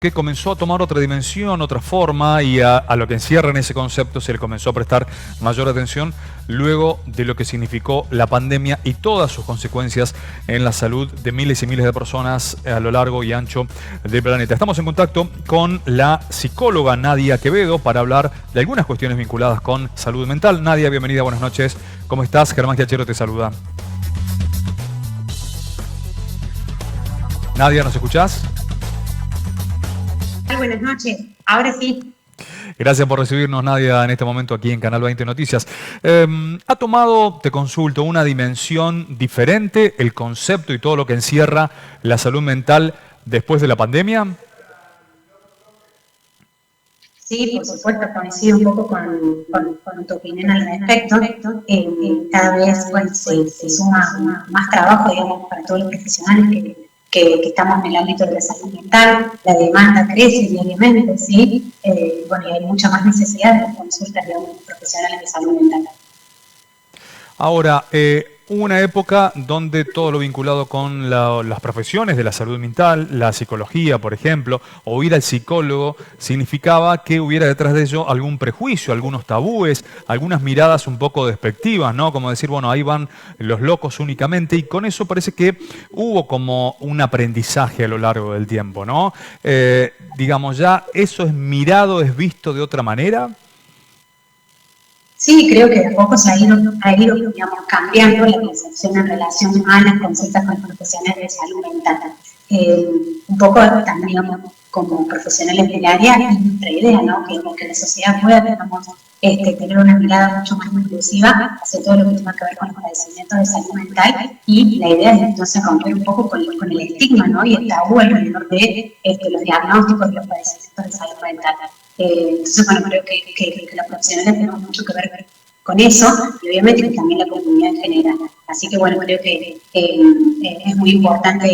que comenzó a tomar otra dimensión, otra forma, y a lo que encierra en ese concepto se le comenzó a prestar mayor atención luego de lo que significó la pandemia y todas sus consecuencias en la salud de miles y miles de personas a lo largo y ancho del planeta. Estamos en contacto con la psicóloga Nadia Quevedo para hablar de algunas cuestiones vinculadas con salud mental. Nadia, bienvenida, buenas noches. ¿Cómo estás? Germán Giachero te saluda. Nadia, ¿nos escuchás? Buenas noches, ahora sí. Gracias por recibirnos, Nadia, en este momento aquí en Canal 20 Noticias. ¿Ha tomado, te consulto, una dimensión diferente el concepto y todo lo que encierra la salud mental después de la pandemia? Sí, por supuesto, coincido un poco con tu opinión al respecto. Cada vez se suma más trabajo, digamos, para todos los profesionales que estamos en el ámbito de la salud mental. La demanda crece diariamente, ¿sí? Bueno, y hay mucha más necesidad de consultas, digamos, profesionales de salud mental. Ahora, hubo una época donde todo lo vinculado con las profesiones de la salud mental, la psicología, por ejemplo, o ir al psicólogo, significaba que hubiera detrás de ello algún prejuicio, algunos tabúes, algunas miradas un poco despectivas, ¿no? Como decir, bueno, ahí van los locos únicamente, y con eso parece que hubo como un aprendizaje a lo largo del tiempo, ¿no? Digamos, ya eso es mirado, es visto de otra manera. Sí, creo que de a poco se ha ido digamos, cambiando la concepción en relación a las consultas con los profesionales de salud mental. Un poco también, digamos, como profesionales del área, es nuestra idea, ¿no? Que la sociedad pueda, digamos, tener una mirada mucho más inclusiva hacia todo lo que tenga que ver con los padecimientos de salud mental, y la idea es entonces romper un poco con el estigma, ¿no? Y el tabú alrededor de los diagnósticos de los padecimientos de salud mental. Entonces, bueno, creo que los profesionales tenemos mucho que ver con eso, y obviamente que también la comunidad en general. Así que, bueno, creo que es muy importante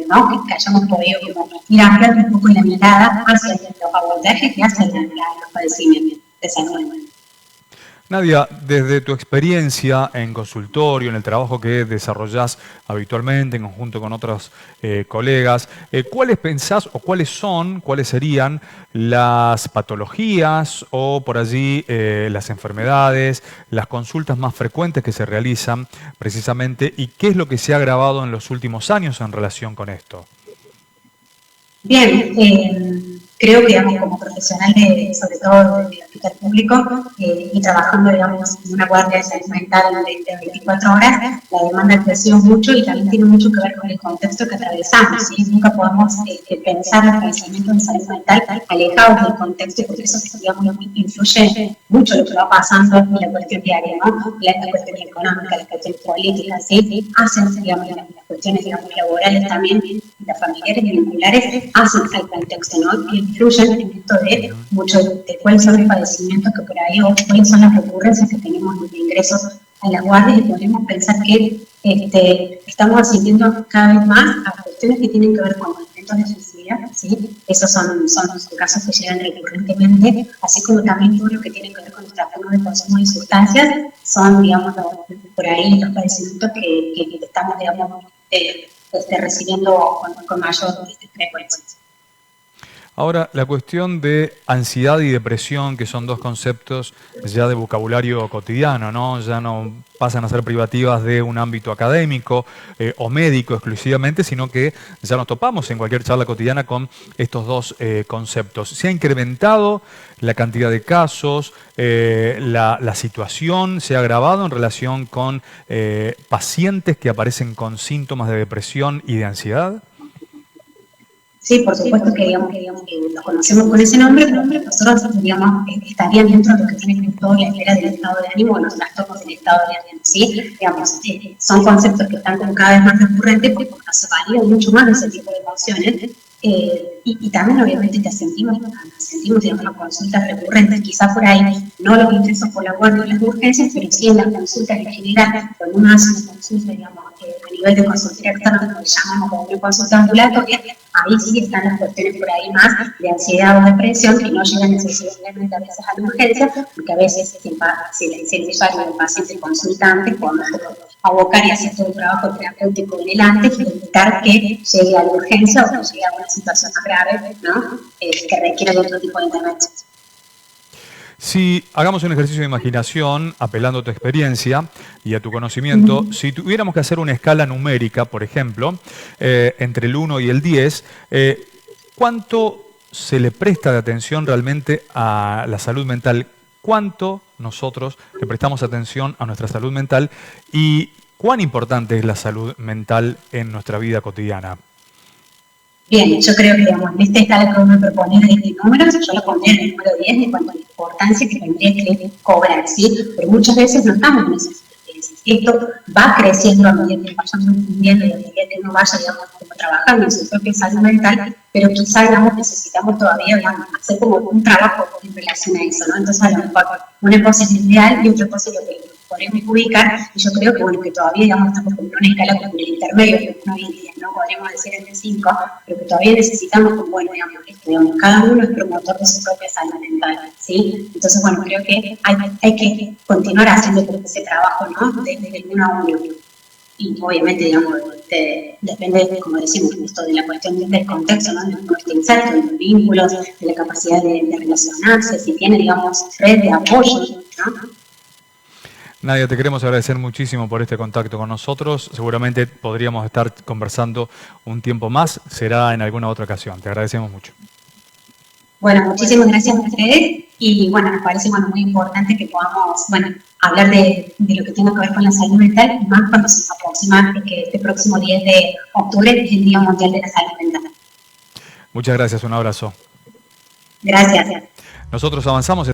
¿no? que hayamos podido ir ampliando un poco la mirada hacia los abordajes y hacia los padecimientos de salud mental. Nadia, desde tu experiencia en consultorio, en el trabajo que desarrollás habitualmente en conjunto con otros colegas, ¿cuáles pensás o cuáles serían las patologías o por allí las enfermedades, las consultas más frecuentes que se realizan precisamente, y qué es lo que se ha agravado en los últimos años en relación con esto? Bien, creo que, digamos, como profesional sobre todo del hospital público, y trabajando, digamos, en una guardia de salud mental de 24 horas, la demanda ha crecido mucho y también tiene mucho que ver con el contexto que atravesamos, ¿sí? Nunca podemos pensar los padecimientos de salud mental alejados del contexto, porque eso, digamos, influye mucho lo que va pasando en la cuestión diaria, ¿no? La cuestión económica, las cuestiones políticas, ¿sí? Hacen, digamos, las cuestiones, digamos, laborales también, las familiares y vinculares, hacen al contexto, ¿no? Que influyen en esto de mucho de cuáles son los padecimientos que por ahí, o cuáles son las recurrencias que tenemos de ingresos a las guardias, y podemos pensar que estamos asistiendo cada vez más a cuestiones que tienen que ver con intentos de suicidio, ¿sí? Esos son los casos que llegan recurrentemente, así como también todo lo que tiene que ver con los trastornos de consumo de sustancias, son, digamos, por ahí los padecimientos que estamos, digamos, recibiendo con mayor frecuencia. Ahora, la cuestión de ansiedad y depresión, que son dos conceptos ya de vocabulario cotidiano, ¿no? Ya no pasan a ser privativas de un ámbito académico o médico exclusivamente, sino que ya nos topamos en cualquier charla cotidiana con estos dos conceptos. ¿Se ha incrementado la cantidad de casos, la situación se ha agravado en relación con pacientes que aparecen con síntomas de depresión y de ansiedad? Sí, por supuesto que, digamos, los conocemos con ese nombre, pero nosotros, digamos, estarían dentro de lo que tiene que ver toda la esfera del estado de ánimo, los trastornos del estado de ánimo, ¿sí? Digamos, son conceptos que están como cada vez más recurrentes porque se validan mucho más de ese tipo de emociones, y también, obviamente, que sentimos, digamos, consultas recurrentes, quizá por ahí, no los ingresos por la guardia y las urgencias, pero sí en las consultas en general, cuando uno hace una consulta, digamos, a nivel de consultoría externa, como le llamamos como una consulta ambulatoria, ahí sí están las cuestiones por ahí más de ansiedad o depresión, que no llegan necesariamente a veces a la urgencia, porque a veces se les sale el paciente consultante con abocar y hacer todo el trabajo terapéutico en el antes y evitar que llegue a la urgencia o que llegue a una situación más grave, ¿no? Que requiere de otro tipo de intervención. Si hagamos un ejercicio de imaginación, apelando a tu experiencia y a tu conocimiento, si tuviéramos que hacer una escala numérica, por ejemplo, entre el 1 y el 10, ¿cuánto se le presta de atención realmente a la salud mental? ¿Cuánto nosotros le prestamos atención a nuestra salud mental y cuán importante es la salud mental en nuestra vida cotidiana? Bien, yo creo que, digamos, en esta escala que vos me propones de números, yo lo pondría en el número 10 en cuanto a la importancia que tendría que cobrar, ¿sí? Pero muchas veces no estamos en esas experiencias. Esto va creciendo a medida que vayamos entendiendo y a medida que uno vaya, digamos, como trabajando en su propia salud mental, pero quizá, digamos, necesitamos todavía, digamos, hacer como un trabajo en relación a eso, ¿no? Entonces, a lo mejor una cosa es el ideal y otra cosa es lo que podemos ubicar, y yo creo que, bueno, que todavía, digamos, estamos en una escala como el intermedio, de 1 y 10, ¿no? Podríamos decir entre 5, pero que todavía necesitamos, como, bueno, digamos, cada uno es promotor de su propia salud mental, ¿sí? Entonces, bueno, creo que hay que continuar haciendo ese trabajo, ¿no? Desde el 1 a 1. Y obviamente, digamos, depende, como decimos, esto de la cuestión del contexto, ¿no? De nuestro inserto, de los vínculos, de la capacidad de relacionarse, si tiene, digamos, red de apoyo, ¿no? Nadia, te queremos agradecer muchísimo por este contacto con nosotros. Seguramente podríamos estar conversando un tiempo más. Será en alguna otra ocasión. Te agradecemos mucho. Bueno, muchísimas gracias a ustedes. Y bueno, nos parece, bueno, muy importante que podamos, bueno, hablar de lo que tenga que ver con la salud mental, y más cuando se aproxima que este próximo 10 de octubre es el Día Mundial de la Salud Mental. Muchas gracias. Un abrazo. Gracias. Nosotros avanzamos.